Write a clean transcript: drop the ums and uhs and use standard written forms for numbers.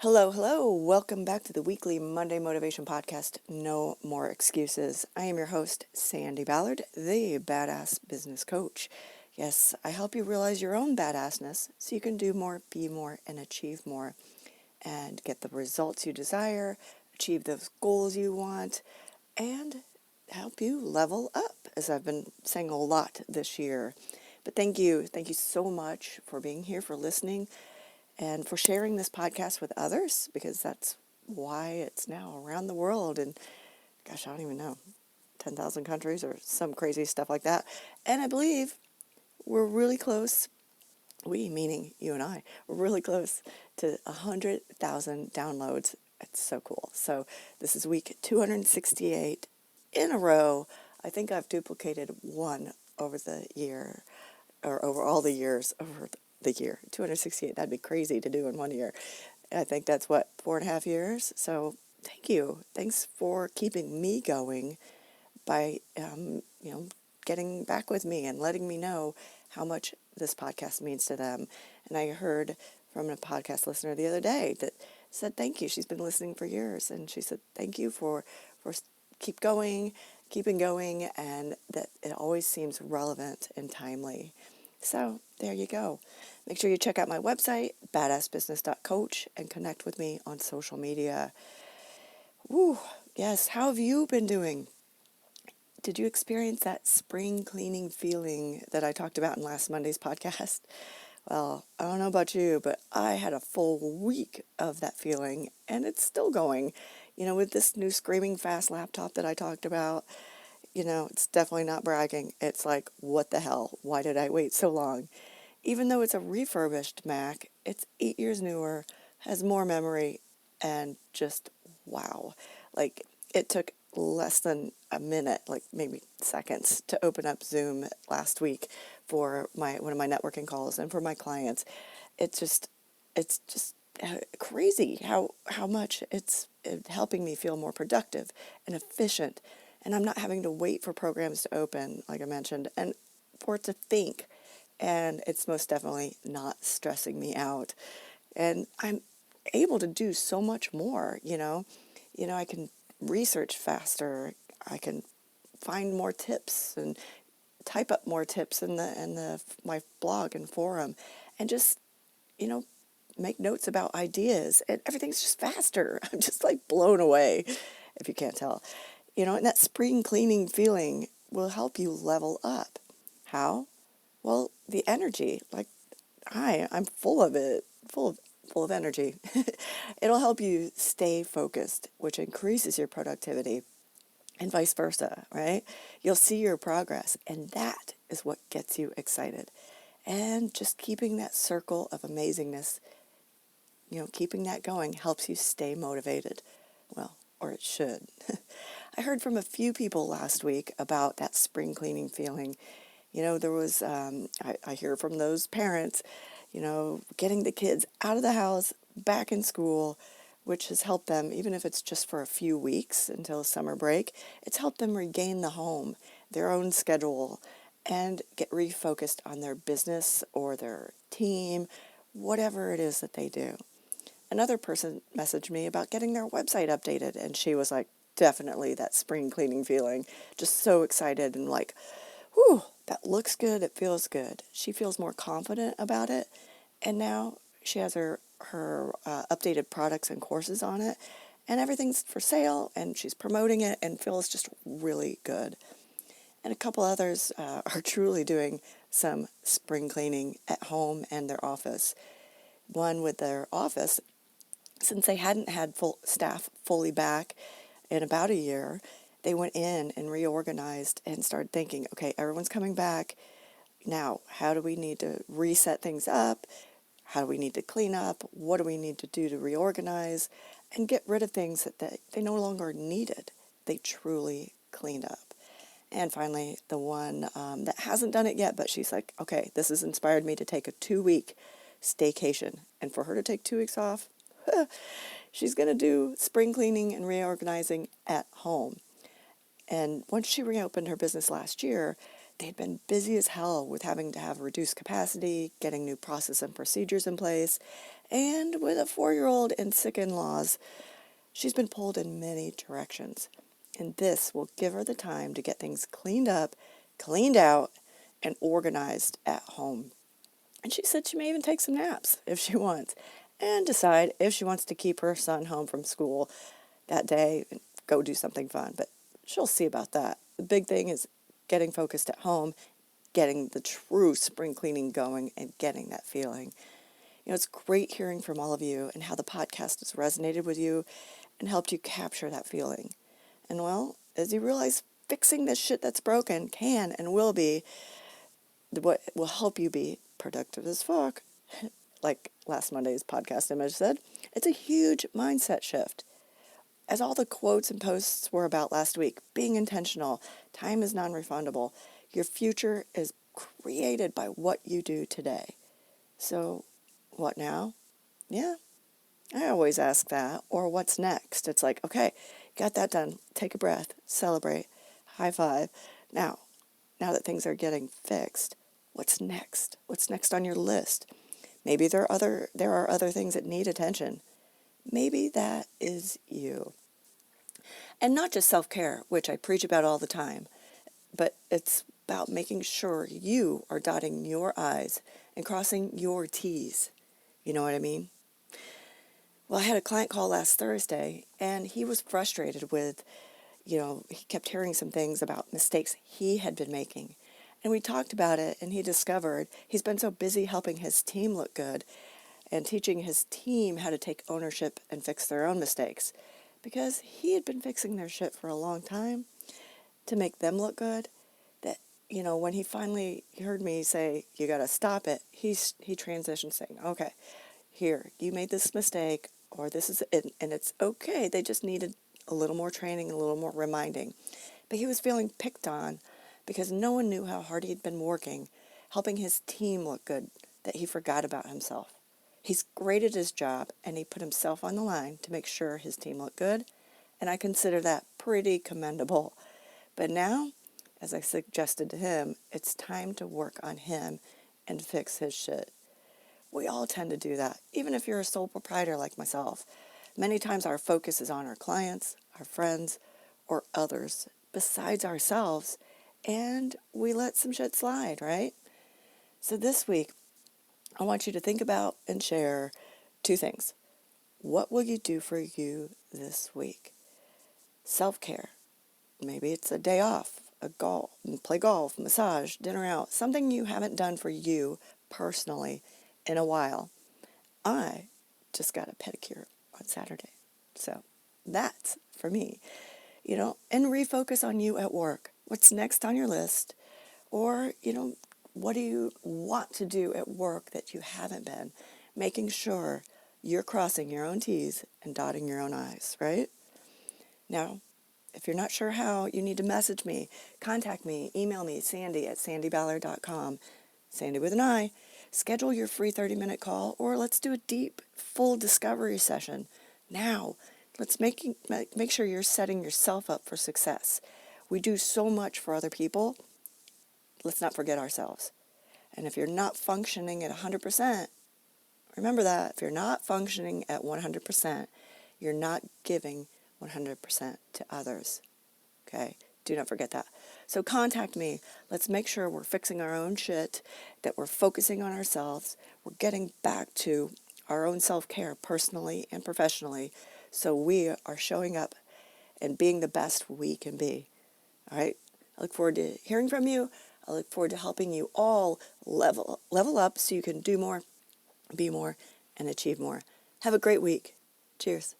Hello, hello. Welcome back to the weekly Monday Motivation Podcast, No More Excuses. I am your host, Sandy Ballard, the Badass Business Coach. Yes, I help you realize your own badassness so you can do more, be more, and achieve more, and get the results you desire, achieve those goals you want, and help you level up, as I've been saying a lot this year. But thank you so much for being here, for listening, and for sharing this podcast with others, because that's why it's now around the world. And gosh, I don't even know, 10,000 countries or some crazy stuff like that. And I believe we're really close, we meaning you and I, we're really close to 100,000 downloads. It's so cool. So this is week 268 in a row. I think I've duplicated one over the year, or over all the years over the year. 268, that'd be crazy to do in 1 year. I think that's what, 4.5 years? So thank you. Thanks for keeping me going by, getting back with me and letting me know how much this podcast means to them. And I heard from a podcast listener the other day that said thank you. She's been listening for years, and she said thank you for keeping going, and that it always seems relevant and timely. So there you go. Make sure you check out my website, badassbusiness.coach, and connect with me on social media. Woo, yes, how have you been doing? Did you experience that spring cleaning feeling that I talked about in last Monday's podcast? Well, I don't know about you, but I had a full week of that feeling, and it's still going. With this new screaming fast laptop that I talked about, it's definitely not bragging. It's like, what the hell? Why did I wait so long? Even though it's a refurbished Mac, it's 8 years newer, has more memory, and just wow. Like, it took less than a minute, like maybe seconds, to open up Zoom last week for one of my networking calls and for my clients. It's just crazy how much it's helping me feel more productive and efficient. And I'm not having to wait for programs to open, like I mentioned, and for it to think. And it's most definitely not stressing me out. And I'm able to do so much more, I can research faster. I can find more tips and type up more tips in my blog and forum, and just, make notes about ideas, and everything's just faster. I'm just like blown away, if you can't tell. And that spring cleaning feeling will help you level up. How? Well, the energy, like I'm full of it, full of energy. It'll help you stay focused, which increases your productivity, and vice versa, right? You'll see your progress, and that is what gets you excited. And just keeping that circle of amazingness, keeping that going helps you stay motivated. Well, or it should. I heard from a few people last week about that spring cleaning feeling. There was, I hear from those parents, getting the kids out of the house, back in school, which has helped them, even if it's just for a few weeks until summer break, it's helped them regain the home, their own schedule, and get refocused on their business or their team, whatever it is that they do. Another person messaged me about getting their website updated, and she was like, definitely that spring cleaning feeling, just so excited and like, whew, that looks good, it feels good. She feels more confident about it, and now she has her updated products and courses on it, and everything's for sale, and she's promoting it and feels just really good. And a couple others are truly doing some spring cleaning at home and their office. One with their office, since they hadn't had full staff fully back in about a year, they went in and reorganized and started thinking, okay, everyone's coming back. Now, how do we need to reset things up? How do we need to clean up? What do we need to do to reorganize and get rid of things that they no longer needed? They truly cleaned up. And finally, the one that hasn't done it yet, but she's like, okay, this has inspired me to take a 2-week staycation. And for her to take 2 weeks off, she's going to do spring cleaning and reorganizing at home. And once she reopened her business last year, they'd been busy as hell with having to have reduced capacity, getting new process and procedures in place. And with a 4-year-old and sick in-laws, she's been pulled in many directions. And this will give her the time to get things cleaned up, cleaned out, and organized at home. And she said she may even take some naps if she wants, and decide if she wants to keep her son home from school that day and go do something fun. But she'll see about that. The big thing is getting focused at home, getting the true spring cleaning going, and getting that feeling. It's great hearing from all of you and how the podcast has resonated with you and helped you capture that feeling. And well, as you realize, fixing this shit that's broken can and will be what will help you be productive as fuck. Like last Monday's podcast image said, it's a huge mindset shift. As all the quotes and posts were about last week, being intentional, time is non-refundable. Your future is created by what you do today. So, what now? Yeah, I always ask that. Or what's next? It's like, okay, got that done. Take a breath, celebrate, high five. Now that things are getting fixed, what's next? What's next on your list? Maybe there are other things that need attention. Maybe that is you. And not just self-care, which I preach about all the time, but it's about making sure you are dotting your I's and crossing your T's. You know what I mean? Well, I had a client call last Thursday, and he was frustrated with, he kept hearing some things about mistakes he had been making. And we talked about it, and he discovered he's been so busy helping his team look good and teaching his team how to take ownership and fix their own mistakes, because he had been fixing their shit for a long time to make them look good, that, when he finally heard me say, you got to stop it, he transitioned saying, okay, here, you made this mistake, or this is it, and it's okay. They just needed a little more training, a little more reminding. But he was feeling picked on because no one knew how hard he'd been working, helping his team look good, that he forgot about himself. He's great at his job, and he put himself on the line to make sure his team looked good, and I consider that pretty commendable. But now, as I suggested to him, it's time to work on him and fix his shit. We all tend to do that, even if you're a sole proprietor like myself. Many times our focus is on our clients, our friends, or others besides ourselves, and we let some shit slide, right? So this week, I want you to think about and share 2 things. What will you do for you this week? Self-care. Maybe it's a day off, play golf, massage, dinner out, something you haven't done for you personally in a while. I just got a pedicure on Saturday. So that's for me, and refocus on you at work. What's next on your list? Or, what do you want to do at work that you haven't been? Making sure you're crossing your own T's and dotting your own I's, right? Now, if you're not sure how, you need to message me, contact me, email me, sandy@sandyballard.com, Sandy with an I. Schedule your free 30-minute call, or let's do a deep, full discovery session. Now, let's make sure you're setting yourself up for success. We do so much for other people. Let's not forget ourselves. And if you're not functioning at 100%, remember that. If you're not functioning at 100%, you're not giving 100% to others. Okay? Do not forget that. So contact me. Let's make sure we're fixing our own shit, that we're focusing on ourselves. We're getting back to our own self-care personally and professionally, so we are showing up and being the best we can be. All right? I look forward to hearing from you. I look forward to helping you all level up so you can do more, be more, and achieve more. Have a great week. Cheers.